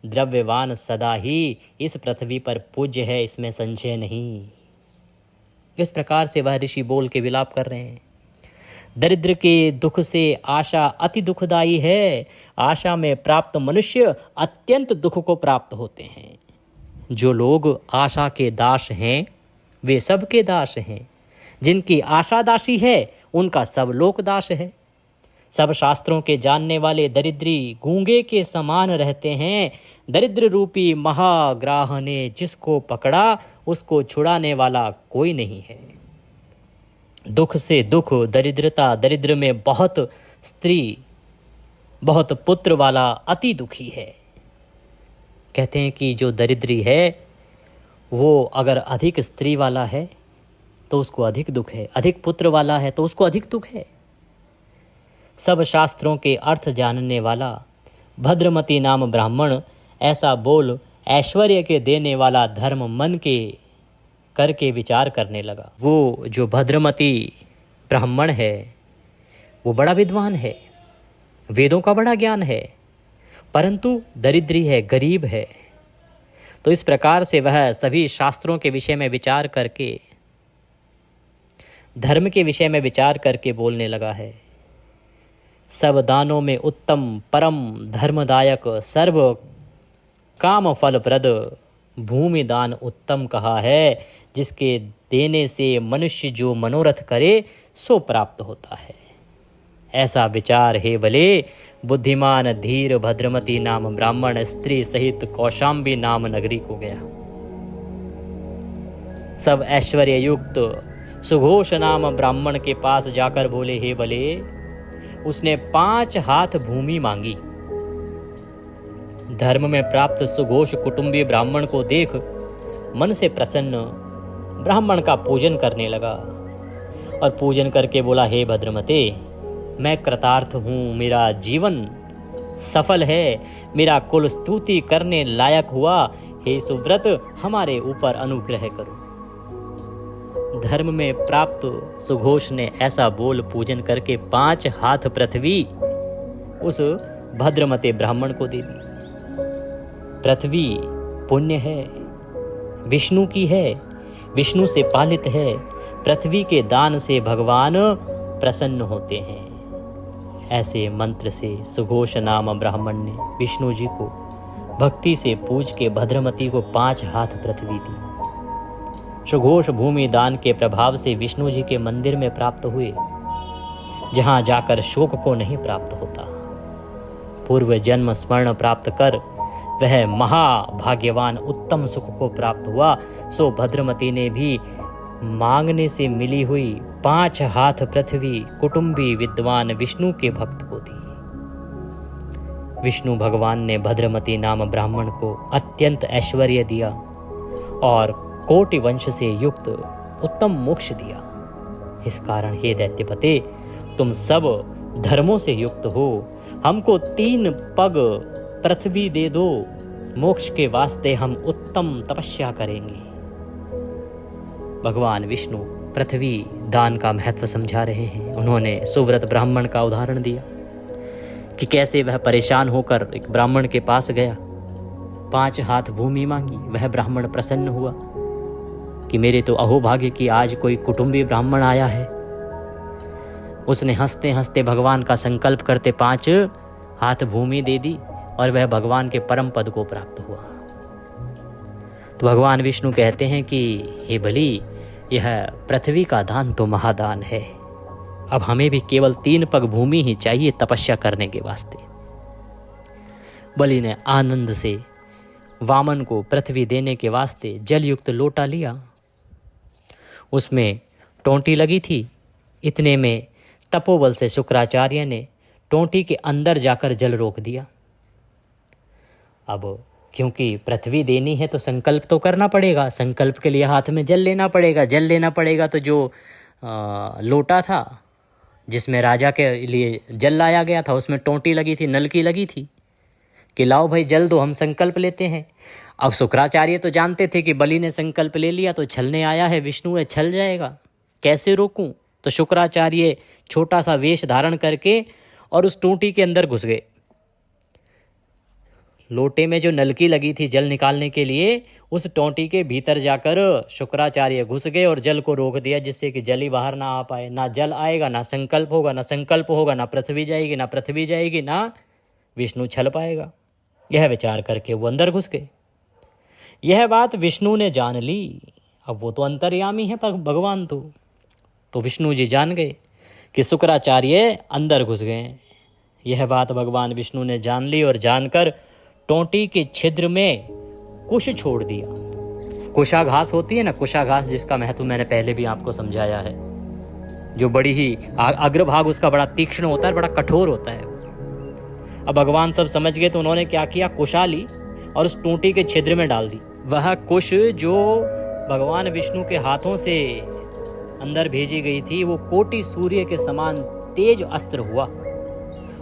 द्रव्यवान सदा ही इस पृथ्वी पर पूज्य है, इसमें संशय नहीं। इस प्रकार से वह ऋषि बोल के विलाप कर रहे हैं। दरिद्र के दुख से आशा अति दुखदायी है। आशा में प्राप्त मनुष्य अत्यंत दुख को प्राप्त होते हैं। जो लोग आशा के दास हैं, वे सबके दास हैं। जिनकी आशा दासी है, उनका सब लोक दास है। सब शास्त्रों के जानने वाले दरिद्री गूंगे के समान रहते हैं। दरिद्र रूपी महाग्राह ने जिसको पकड़ा, उसको छुड़ाने वाला कोई नहीं है। दुख से दुख, दरिद्रता, दरिद्र में बहुत स्त्री, बहुत पुत्र वाला अति दुखी है। कहते हैं कि जो दरिद्री है, वो अगर अधिक स्त्री वाला है तो उसको अधिक दुख है, अधिक पुत्र वाला है तो उसको अधिक दुख है। सब शास्त्रों के अर्थ जानने वाला भद्रमती नाम ब्राह्मण ऐसा बोल ऐश्वर्य के देने वाला धर्म मन के करके विचार करने लगा। वो जो भद्रमती ब्राह्मण है, वो बड़ा विद्वान है, वेदों का बड़ा ज्ञान है, परंतु दरिद्री है, गरीब है। तो इस प्रकार से वह सभी शास्त्रों के विषय में विचार करके, धर्म के विषय में विचार करके बोलने लगा है। सब दानों में उत्तम परम धर्मदायक सर्व काम फलप्रद भूमि दान उत्तम कहा है, जिसके देने से मनुष्य जो मनोरथ करे सो प्राप्त होता है। ऐसा विचार हे भले बुद्धिमान धीर भद्रमती नाम ब्राह्मण स्त्री सहित कौशाम्बी नाम नगरी को गया। सब ऐश्वर्य युक्त सुघोष नाम ब्राह्मण के पास जाकर बोले, हे भले, उसने 5 हाथ भूमि मांगी। धर्म में प्राप्त सुघोष कुटुंबी ब्राह्मण को देख मन से प्रसन्न ब्राह्मण का पूजन करने लगा, और पूजन करके बोला, हे भद्रमते, मैं कृतार्थ हूँ, मेरा जीवन सफल है, मेरा कुल स्तुति करने लायक हुआ। हे सुव्रत, हमारे ऊपर अनुग्रह करो। धर्म में प्राप्त सुघोष ने ऐसा बोल पूजन करके 5 हाथ पृथ्वी उस भद्रमते ब्राह्मण को दे दी। पृथ्वी पुण्य है, विष्णु की है, विष्णु से पालित है। पृथ्वी के दान से भगवान प्रसन्न होते हैं। ऐसे मंत्र से सुघोष नाम ब्राह्मण ने विष्णु जी को भक्ति से पूज के भद्रमती को 5 हाथ पृथ्वी दी। सुघोष भूमि दान के प्रभाव से विष्णु जी के मंदिर में प्राप्त हुए, जहां जाकर शोक को नहीं प्राप्त होता। पूर्व जन्म स्मरण प्राप्त कर वह महाभाग्यवान उत्तम सुख को प्राप्त हुआ। सो भद्रमती ने भी मांगने से मिली हुई 5 हाथ पृथ्वी कुटुंबी विद्वान विष्णु के भक्त को दी। विष्णु भगवान ने भद्रमती नाम ब्राह्मण को अत्यंत ऐश्वर्य दिया और कोटि वंश से युक्त उत्तम मोक्ष दिया। इस कारण हे दैत्यपते, तुम सब धर्मों से युक्त हो, हमको 3 पग पृथ्वी दे दो, मोक्ष के वास्ते हम उत्तम तपस्या करेंगे। भगवान विष्णु पृथ्वी दान का महत्व समझा रहे हैं। उन्होंने सुव्रत ब्राह्मण का उदाहरण दिया कि कैसे वह परेशान होकर एक ब्राह्मण के पास गया, 5 हाथ भूमि मांगी। वह ब्राह्मण प्रसन्न हुआ कि मेरे तो अहोभाग्य कि आज कोई कुटुंबी ब्राह्मण आया है। उसने हंसते हंसते भगवान का संकल्प करते 5 हाथ भूमि दे दी और वह भगवान के परम पद को प्राप्त हुआ। तो भगवान विष्णु कहते हैं कि हे बलि, यह पृथ्वी का दान तो महादान है। अब हमें भी केवल 3 पग भूमि ही चाहिए तपस्या करने के वास्ते। बलि ने आनंद से वामन को पृथ्वी देने के वास्ते जलयुक्त लोटा लिया। उसमें टोंटी लगी थी। इतने में तपोबल से शुक्राचार्य ने टोंटी के अंदर जाकर जल रोक दिया। अब क्योंकि पृथ्वी देनी है तो संकल्प तो करना पड़ेगा। संकल्प के लिए हाथ में जल लेना पड़ेगा। जल लेना पड़ेगा तो जो लोटा था जिसमें राजा के लिए जल लाया गया था, उसमें टोंटी लगी थी, नलकी लगी थी कि लाओ भाई जल दो, हम संकल्प लेते हैं। अब शुक्राचार्य तो जानते थे कि बलि ने संकल्प ले लिया तो छलने आया है, विष्णु है, छल जाएगा, कैसे रोकूं। तो शुक्राचार्य छोटा सा वेश धारण करके और उस टोंटी के अंदर घुस गए। लोटे में जो नलकी लगी थी जल निकालने के लिए, उस टोंटी के भीतर जाकर शुक्राचार्य घुस गए और जल को रोक दिया, जिससे कि जल ही बाहर ना आ पाए। ना जल आएगा, ना संकल्प होगा, ना संकल्प होगा, ना पृथ्वी जाएगी, ना पृथ्वी जाएगी, ना विष्णु छल पाएगा। यह विचार करके वो अंदर घुस गए। यह बात विष्णु ने जान ली। अब वो तो अंतर्यामी है भगवान, तो विष्णु जी जान गए कि शुक्राचार्य अंदर घुस गए। यह बात भगवान विष्णु ने जान ली और जानकर टोंटी के छिद्र में कुश छोड़ दिया। कुशा घास होती है ना, कुशा घास, जिसका महत्व मैंने पहले भी आपको समझाया है, जो बड़ी ही अग्रभाग उसका बड़ा तीक्ष्ण होता है, बड़ा कठोर होता है। अब भगवान सब समझ गए तो उन्होंने क्या किया, कुशा ली और उस टोंटी के छिद्र में डाल दी। वह कुश जो भगवान विष्णु के हाथों से अंदर भेजी गई थी, वो कोटि सूर्य के समान तेज अस्त्र हुआ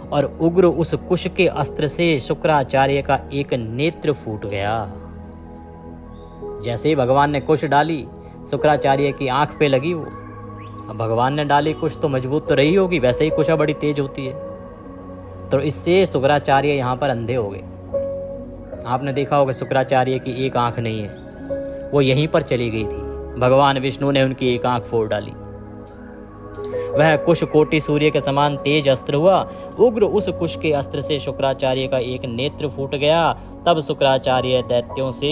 और उग्र उस कुश के अस्त्र से शुक्राचार्य का एक नेत्र फूट गया। जैसे ही भगवान ने कुश डाली, शुक्राचार्य की आंख पे लगी वो। अब भगवान ने डाली कुश तो मजबूत तो रही होगी, वैसे ही कुशा बड़ी तेज होती है, तो इससे शुक्राचार्य यहाँ पर अंधे हो गए। आपने देखा होगा शुक्राचार्य की एक आंख नहीं है, वो यहीं पर चली गई थी। भगवान विष्णु ने उनकी एक आंख फोड़ डाली। वह कुश कोटि सूर्य के समान तेज अस्त्र हुआ। उग्र उस कुश के अस्त्र से शुक्राचार्य का एक नेत्र फूट गया। तब शुक्राचार्य दैत्यों से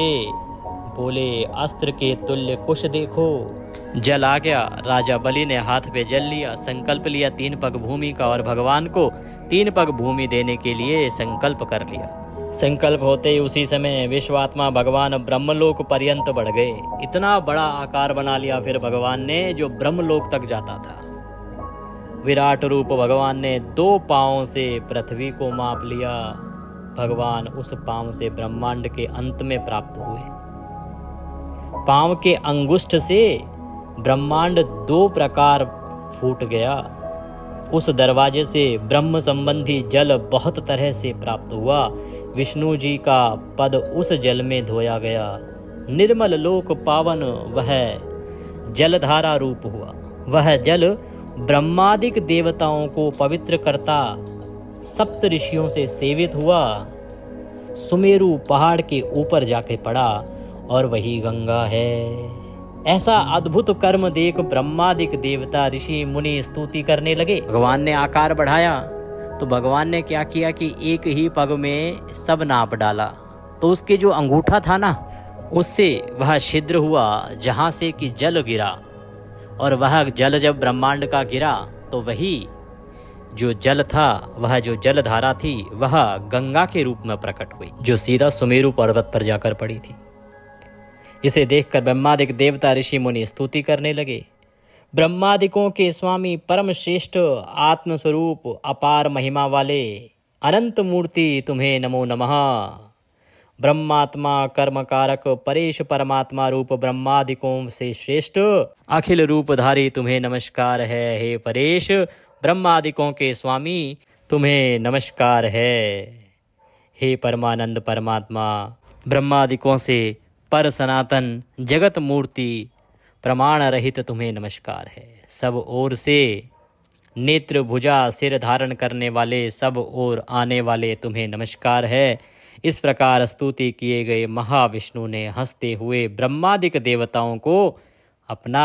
बोले, अस्त्र के तुल्य कुश देखो। जल आ गया। राजा बलि ने हाथ पे जल लिया, संकल्प लिया 3 पग भूमि का और भगवान को 3 पग भूमि देने के लिए संकल्प कर लिया। संकल्प होते ही उसी समय विश्वात्मा भगवान ब्रह्मलोक पर्यंत बढ़ गए। इतना बड़ा आकार बना लिया फिर भगवान ने, जो ब्रह्मलोक तक जाता था। विराट रूप भगवान ने 2 पांवों से पृथ्वी को माप लिया। भगवान उस पांव से ब्रह्मांड के अंत में प्राप्त हुए। पांव के अंगुष्ठ से ब्रह्मांड 2 प्रकार फूट गया। उस दरवाजे से ब्रह्म संबंधी जल बहुत तरह से प्राप्त हुआ। विष्णु जी का पद उस जल में धोया गया। निर्मल लोक पावन वह जलधारा रूप हुआ। वह जल ब्रह्मादिक देवताओं को पवित्र करता सप्त ऋषियों से सेवित हुआ। सुमेरु पहाड़ के ऊपर जाके पड़ा और वही गंगा है। ऐसा अद्भुत कर्म देख ब्रह्मादिक देवता ऋषि मुनि स्तुति करने लगे। भगवान ने आकार बढ़ाया तो भगवान ने क्या किया कि एक ही पग में सब नाप डाला। तो उसके जो अंगूठा था ना, उससे वह छिद्र हुआ जहां से कि जल गिरा, और वह जल जब ब्रह्मांड का गिरा तो वही जो जल था, वह जो जलधारा थी, वह गंगा के रूप में प्रकट हुई, जो सीधा सुमेरु पर्वत पर जाकर पड़ी थी। इसे देखकर ब्रह्मादिक देवता ऋषि मुनि स्तुति करने लगे। ब्रह्मादिकों के स्वामी परम श्रेष्ठ आत्मस्वरूप अपार महिमा वाले अनंत मूर्ति तुम्हें नमो नमः। ब्रह्मात्मा कर्म कारक परेश परमात्मा रूप ब्रह्मादिकों से श्रेष्ठ अखिल रूपधारी तुम्हें नमस्कार है। हे परेश ब्रह्मादिकों के स्वामी तुम्हें नमस्कार है। हे परमानंद परमात्मा ब्रह्मादिकों से पर सनातन जगत मूर्ति प्रमाण रहित तुम्हें नमस्कार है। सब ओर से नेत्र भुजा सिर धारण करने वाले, सब ओर आने वाले तुम्हें नमस्कार है। इस प्रकार स्तुति किए गए महाविष्णु ने हंसते हुए ब्रह्मादिक देवताओं को अपना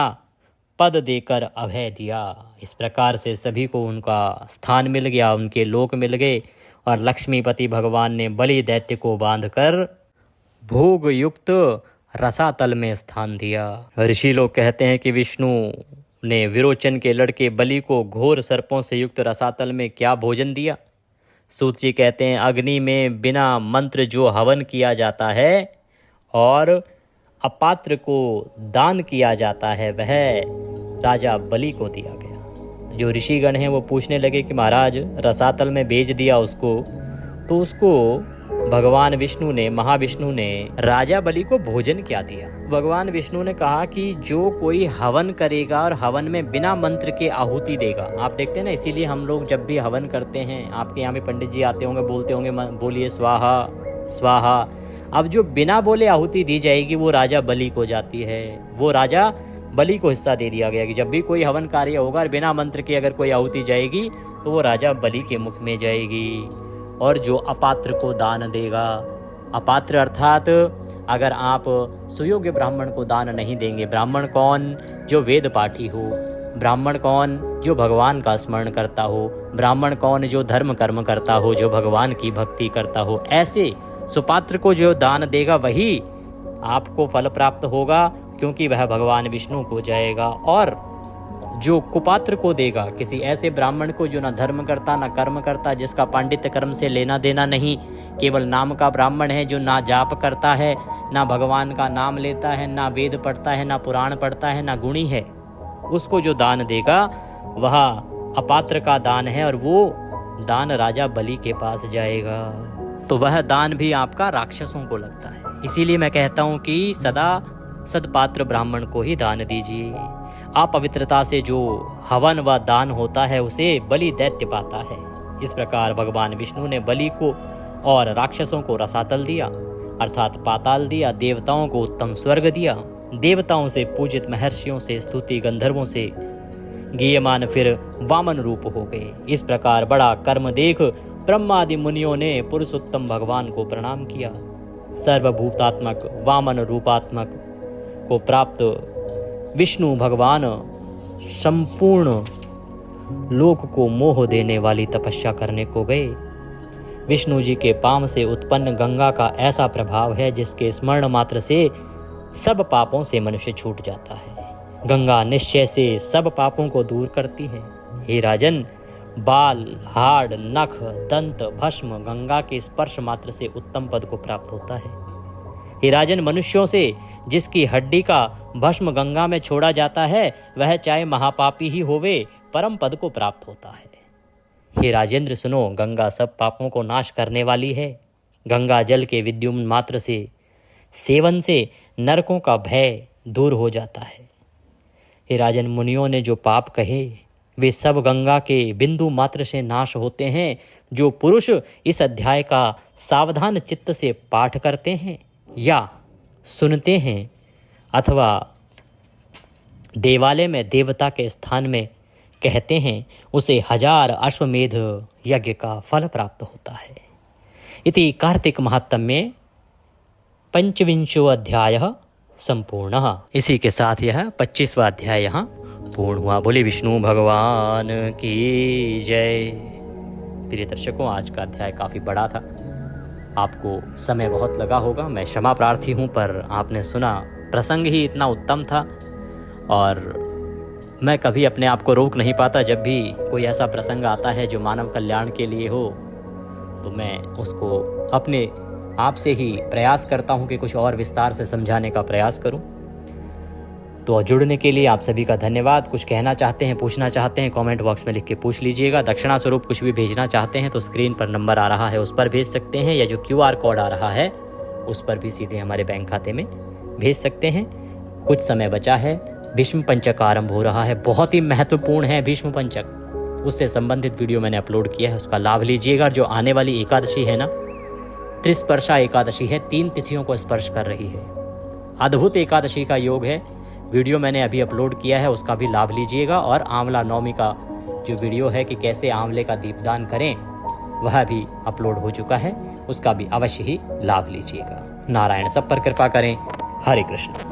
पद देकर अभय दिया। इस प्रकार से सभी को उनका स्थान मिल गया, उनके लोक मिल गए और लक्ष्मीपति भगवान ने बलि दैत्य को बांधकर भोग युक्त रसातल में स्थान दिया। ऋषि लोग कहते हैं कि विष्णु ने विरोचन के लड़के बलि को घोर सर्पों से युक्त रसातल में क्या भोजन दिया। सूत जी कहते हैं अग्नि में बिना मंत्र जो हवन किया जाता है और अपात्र को दान किया जाता है वह राजा बलि को दिया गया। जो ऋषिगण हैं वो पूछने लगे कि महाराज रसातल में भेज दिया उसको, तो उसको भगवान विष्णु ने, महाविष्णु ने राजा बलि को भोजन क्या दिया। भगवान विष्णु ने कहा कि जो कोई हवन करेगा और हवन में बिना मंत्र के आहुति देगा। आप देखते हैं ना, इसीलिए हम लोग जब भी हवन करते हैं, आपके यहाँ भी पंडित जी आते होंगे, बोलते होंगे बोलिए स्वाहा स्वाहा। अब जो बिना बोले आहुति दी जाएगी वो राजा बलि को जाती है, वो राजा बलि को हिस्सा दे दिया गया कि जब भी कोई हवन कार्य होगा और बिना मंत्र के अगर कोई आहुति जाएगी तो वो राजा बलि के मुख में जाएगी। और जो अपात्र को दान देगा, अपात्र अर्थात अगर आप सुयोग्य ब्राह्मण को दान नहीं देंगे, ब्राह्मण कौन? जो वेद पाठी हो, ब्राह्मण कौन? जो भगवान का स्मरण करता हो, ब्राह्मण कौन? जो धर्म कर्म करता हो, जो भगवान की भक्ति करता हो। ऐसे सुपात्र को जो दान देगा वही आपको फल प्राप्त होगा, क्योंकि वह भगवान विष्णु को जाएगा। और जो कुपात्र को देगा, किसी ऐसे ब्राह्मण को जो ना धर्म करता ना कर्म करता, जिसका पांडित्य कर्म से लेना देना नहीं, केवल नाम का ब्राह्मण है, जो ना जाप करता है, ना भगवान का नाम लेता है, ना वेद पढ़ता है, ना पुराण पढ़ता है, ना गुणी है, उसको जो दान देगा वह अपात्र का दान है और वो दान राजा बलि के पास जाएगा। तो वह दान भी आपका राक्षसों को लगता है। इसीलिए मैं कहता हूँ कि सदा सदपात्र ब्राह्मण को ही दान दीजिए। अपवित्रता से जो हवन व दान होता है उसे बलि दैत्य पाता है। इस प्रकार भगवान विष्णु ने बलि को और राक्षसों को रसातल दिया अर्थात पाताल दिया, देवताओं को उत्तम स्वर्ग दिया, देवताओं से पूजित महर्षियों से स्तुति गंधर्वों से गीयमान फिर वामन रूप हो गए। इस प्रकार बड़ा कर्म देख ब्रह्मादि मुनियों ने पुरुषोत्तम भगवान को प्रणाम किया। सर्वभूतात्मक वामन रूपात्मक को प्राप्त विष्णु भगवान संपूर्ण लोक को मोह देने वाली तपस्या करने को गए। विष्णु जी के पाम से उत्पन्न गंगा का ऐसा प्रभाव है जिसके स्मरण मात्र से सब पापों से मनुष्य छूट जाता है। गंगा निश्चय से सब पापों को दूर करती है। हे राजन, बाल, हाड़, नख, दंत, भस्म गंगा के स्पर्श मात्र से उत्तम पद को प्राप्त होता है। हे राजन, मनुष्यों से जिसकी हड्डी का भस्म गंगा में छोड़ा जाता है वह चाहे महापापी ही होवे परम पद को प्राप्त होता है। हे राजेंद्र सुनो, गंगा सब पापों को नाश करने वाली है। गंगा जल के विद्युमन मात्र से सेवन से नरकों का भय दूर हो जाता है। हे राजन, मुनियों ने जो पाप कहे वे सब गंगा के बिंदु मात्र से नाश होते हैं। जो पुरुष इस अध्याय का सावधान चित्त से पाठ करते हैं या सुनते हैं अथवा देवालय में देवता के स्थान में कहते हैं, उसे 1000 अश्वमेध यज्ञ का फल प्राप्त होता है। इति कार्तिक महात्म्ये 25वां अध्याय संपूर्ण। इसी के साथ यह 25वां अध्याय यहाँ पूर्ण हुआ। बोले विष्णु भगवान की जय। प्रिय दर्शकों, आज का अध्याय काफ़ी बड़ा था, आपको समय बहुत लगा होगा, मैं क्षमा प्रार्थी हूँ, पर आपने सुना। प्रसंग ही इतना उत्तम था और मैं कभी अपने आप को रोक नहीं पाता। जब भी कोई ऐसा प्रसंग आता है जो मानव कल्याण के लिए हो तो मैं उसको अपने आप से ही प्रयास करता हूँ कि कुछ और विस्तार से समझाने का प्रयास करूँ। तो जुड़ने के लिए आप सभी का धन्यवाद। कुछ कहना चाहते हैं, पूछना चाहते हैं, कमेंट बॉक्स में लिख के पूछ लीजिएगा। दक्षिणा स्वरूप कुछ भी भेजना चाहते हैं तो स्क्रीन पर नंबर आ रहा है उस पर भेज सकते हैं, या जो QR कोड आ रहा है उस पर भी सीधे हमारे बैंक खाते में भेज सकते हैं। कुछ समय बचा है, भीष्म पंचक आरंभ हो रहा है, बहुत ही महत्वपूर्ण है भीष्म पंचक। उससे संबंधित वीडियो मैंने अपलोड किया है, उसका लाभ लीजिएगा। जो आने वाली एकादशी है ना, त्रिस्पर्शा एकादशी है, 3 तिथियों को स्पर्श कर रही है। अद्भुत एकादशी का योग है। वीडियो मैंने अभी अपलोड किया है उसका भी लाभ लीजिएगा, और आंवला नवमी का जो वीडियो है कि कैसे आंवले का दीपदान करें वह भी अपलोड हो चुका है, उसका भी अवश्य ही लाभ लीजिएगा। नारायण सब पर कृपा करें। हरे कृष्ण।